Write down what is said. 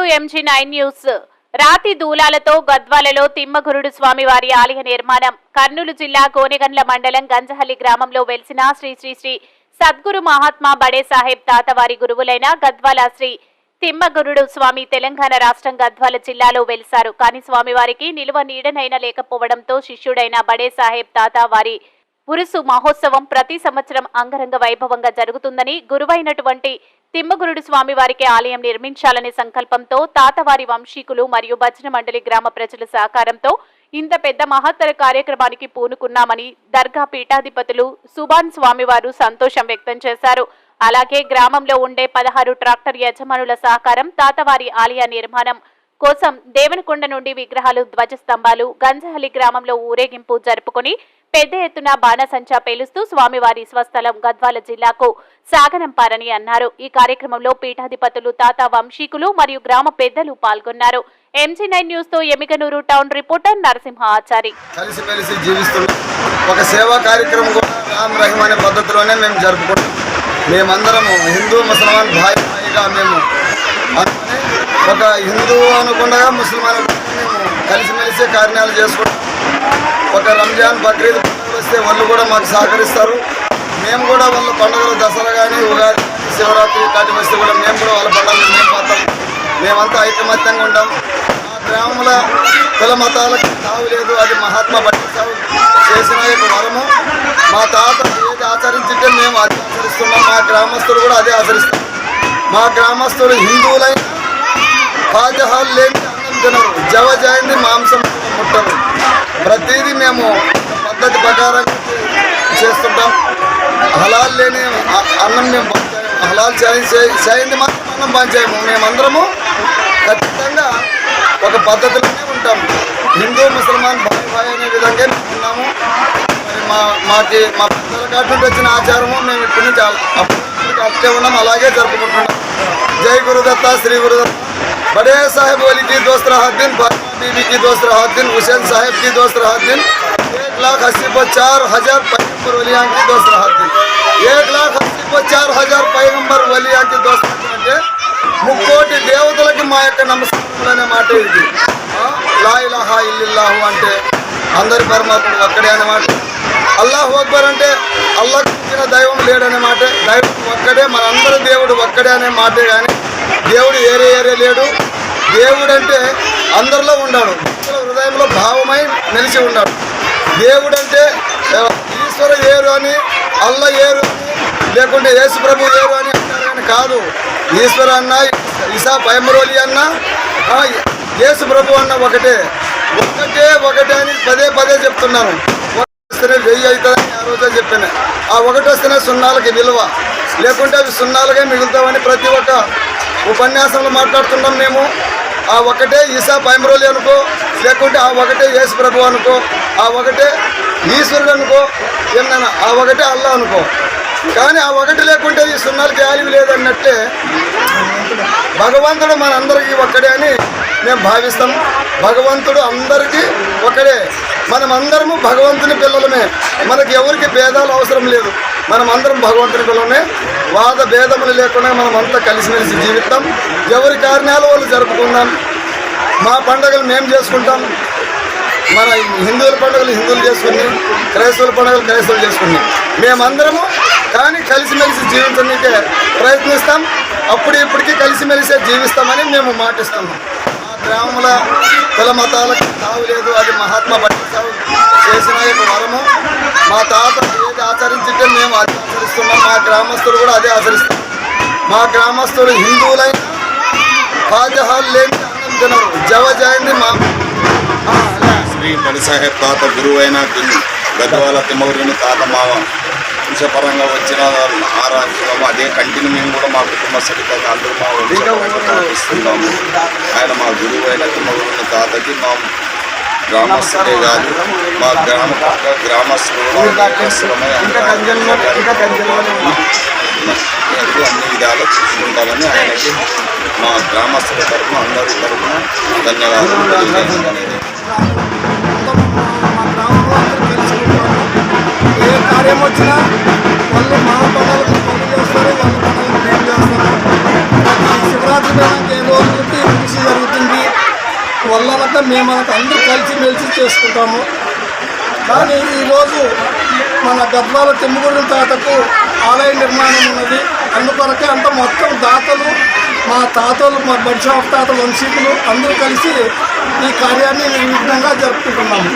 To MG9 news. రాతి దూలాలతో గద్వాలలో తిమ్మగురుడు స్వామివారి ఆలయ నిర్మాణం. కర్నూలు జిల్లా కోనెగండ్ల మండలం గంజహల్లి గ్రామంలో వెలిసిన శ్రీ శ్రీ శ్రీ సద్గురు మహాత్మా బడే సాహెబ్ తాతవారి గురువులైన గద్వాల శ్రీ తిమ్మగురుడు స్వామి తెలంగాణ రాష్ట్రం గద్వాల జిల్లాలో వెలిశారు. కానీ స్వామివారికి నిలువ నీడనైనా లేకపోవడంతో శిష్యుడైన బడే సాహెబ్ తాత వారి ఉరుసు మహోత్సవం ప్రతి సంవత్సరం అంగరంగ వైభవంగా జరుగుతుందని, గురువైనటువంటి తిమ్మగురుడు స్వామివారికి ఆలయం నిర్మించాలనే సంకల్పంతో తాతవారి వంశీకులు మరియు భజన మండలి గ్రామ ప్రజల సహకారంతో ఇంత పెద్ద మహత్తర కార్యక్రమానికి పూనుకున్నామని దర్గా పీఠాధిపతులు సుభాన్ స్వామివారు సంతోషం వ్యక్తం చేశారు. అలాగే గ్రామంలో ఉండే 16 ట్రాక్టర్ యజమానుల సహకారం తాతవారి ఆలయ నిర్మాణం కోసం దేవనకొండ నుండి విగ్రహాలు, ధ్వజస్తంభాలు, గంజహల్లి గ్రామంలో ఊరేగింపు జరుపుకుని పెద్ద ఎత్తున బాణసంచా పేలుస్తూ స్వామివారి స్వస్థలం గద్వాల జిల్లాకు సాగనంపారని అన్నారు. ఈ కార్యక్రమంలో పీఠాధిపతులు, తాత వంశీకులు మరియు గ్రామ పెద్దలు పాల్గొన్నారు. MG9 న్యూస్ తో ఎమిగనూరు టౌన్ రిపోర్టర్ నరసింహ ఆచారి. కలిసిమెలిసి జీవిస్తున్నాం. ఒక సేవా కార్యక్రమం కూడా రామ్ రహీం అనే పద్ధతిలోనే మేము జరుపుకుంటాం. మేమందరము హిందూ ముసల్మాన్ భాయిగా మేము ఒక హిందూ అనుకుండా ముస్లిం అనుకుండా మేము కలిసిమెలిసి కార్యాలు చేసుకుంటాం. ఒక రంజాన్, బక్రీద్ పండుగలు వస్తే వాళ్ళు కూడా మాకు సహకరిస్తారు. మేము కూడా వాళ్ళ పండుగలు దసరా కానీ, ఉగాది, శివరాత్రి కాటి వస్తే కూడా మేము కూడా వాళ్ళ పండుగలు మేము పోతాం. మేమంతా ఐకమత్యంగా ఉంటాం. మా గ్రామంలో కుల మతాలకు తావు లేదు. అది మహాత్మా బడే సాహెబ్ చేసిన యొక్క వరము. మా తాత ఏది ఆచరించింటే మేము అది ఆచరిస్తున్నాం. మా గ్రామస్తులు కూడా అదే ఆచరిస్తాం. మా గ్రామస్తులు హిందువులైన పాజహాలు లేని అన్నం తినరు, జవజాయింది మాంసం ముట్టరు. ప్రతిదీ మేము పద్ధతి ప్రకారం చేస్తుంటాం. హలాల్ లేని అన్నం మేము హలాల్ చేయింది మాత్రం అన్నం పంచాము. మేమందరము ఖచ్చితంగా ఒక పద్ధతిలోనే ఉంటాం. హిందూ ముసల్మాన్ భాయ్ అనే విధంగా ఉన్నాము. మరి మా పెద్దల కాటి నుండి వచ్చిన ఆచారము మేము ఇప్పటి నుంచి అట్టే ఉన్నాం, అలాగే జరుపుకుంటున్నాం. జై గురుదత్త, శ్రీ గురుదత్త. बड़े साहब वली की दोस्त राहत दिन, फातिमा बीबी की दोस्त राहत दिन, हुसैन साहब की दोस्त राहत दिन, 1,84,000 पैगंबर वलियां की दोस्त राहत दिन. 1,84,000 पैगंबर वलियां की दोस्त అంటే ముక్కోటి దేవతలకి మా యొక్క నమస్కారం అనే మాట ఇది. లా ఇలాహా ఇల్లిల్లాహు అంటే అందరి పరమాత్ముడు ఒక్కడే అనే మాట. అల్లాహు అక్బర్ అంటే అల్లాహ్ ఇచ్చిన దైవం లేడనే మాట. దైవం ఒక్కడే, మనందరి దేవుడు ఒక్కడే అనే మాటే. కానీ దేవుడు ఏరే లేడు. దేవుడు అంటే అందరిలో ఉన్నాడు, హృదయంలో భావమై నిలిచి ఉన్నాడు. దేవుడు అంటే ఈశ్వర ఏరు అని, అల్లా ఏరు అని, లేకుంటే యేసు ప్రభు ఏరు అని అంటారు. కానీ కాదు. ఈశ్వర అన్న, ఈసా పైమరోలి అన్న, యేసు ప్రభు అన్న ఒకటే అని పదే చెప్తున్నాను. వస్తేనే 1000 అవుతుందని ఆ రోజే చెప్పాను. ఆ ఒకటి వస్తేనే సున్నాలకి విలువ, లేకుంటే అవి సున్నాలుగా మిగులుతామని ప్రతి ఒక్క ఉపన్యాసంలో మాట్లాడుతున్నాం మేము. ఆ ఒకటే ఈసా పైమరోలి అనుకో, లేకుంటే ఆ ఒకటే యేసు ప్రభు అనుకో, ఆ ఒకటే ఈశ్వరుడు అనుకో, ఏమన్నా ఆ ఒకటే అల్లా అనుకో. కానీ ఆ ఒకటి లేకుంటే ఈ సున్నాలకి వాల్యూ లేదన్నట్లే భగవంతుడు మనందరికీ ఒక్కడే అని మేము భావిస్తాం. భగవంతుడు అందరికీ ఒకడే. మనం అందరము భగవంతుని పిల్లలమే. మనకి ఎవరికి భేదాలు అవసరం లేదు. మనం అందరం భగవంతుని పిల్లలమే. వాద భేదములు లేకుండా మనం అంతా కలిసిమెలిసి జీవిస్తాం. ఎవరి కార్యాలు వాళ్ళు జరుపుకుందాం. మా పండుగలు మేము చేసుకుంటాం. మన హిందువుల పండుగలు హిందువులు చేసుకుని, క్రైస్తవుల పండుగలు క్రైస్తవులు చేసుకుని మేమందరము కానీ కలిసిమెలిసి జీవించడానికే ప్రయత్నిస్తాం. అప్పుడు ఇప్పటికీ కలిసిమెలిసే జీవిస్తామని మేము మాటిస్తున్నాం. మా గ్రామంలో కుల మతాలకు తావు లేదు. అది మహాత్మా బడే సాహెబ్ చేసిన యొక్క వరము. మా తాత ఏది ఆచరించింటే మేము అది ఆచరిస్తున్నాం. మా గ్రామస్తులు కూడా అదే ఆచరిస్తాం. మా గ్రామస్తులు హిందువులైన పాజహాలు లేని అన్నం తినరు, జవజాయింది మా శ్రీ బడే సాహెబ్ తాత గురువైన గద్వాల తిమ్మగురుని తాత మా వంశపరంగా వచ్చిన ఆరాధిస్తున్నాము. అదే కంటిన్యూ మేము కూడా మా కుటుంబ సభ్యులు అందరూ మా వంశపరంగా ఆయన మా గురువు అయిన తిమ్మగురుని తాతకి మా గ్రామస్తులే కాదు, మా గ్రామస్తులు అన్ని విధాలు చూసుకుంటామని ఆయనకి మా గ్రామస్తుల తరఫున అందరి తరఫున ధన్యవాదాలు తెలియజేయాలనేది. ఏ కార్యం వచ్చినా వాళ్ళు మా పండుగలకు పనులు చేస్తారు, వాళ్ళ పండుగలకు మేము చేస్తాము. శివరాత్రి ఏ రోజు వల్ల మేము అందరూ కలిసి చేసుకుంటాము. కానీ ఈరోజు మన గద్వాల తిమ్మగుడి తాతకు ఆలయ నిర్మాణం ఉన్నది. అందుకొరకే మొత్తం దాతలు, మా తాతలు, మా బడిషాఫ్ తాత వంశీకులు అందరూ కలిసి ఈ కార్యాన్ని నిర్విఘ్నంగా జరుపుకుంటున్నాము.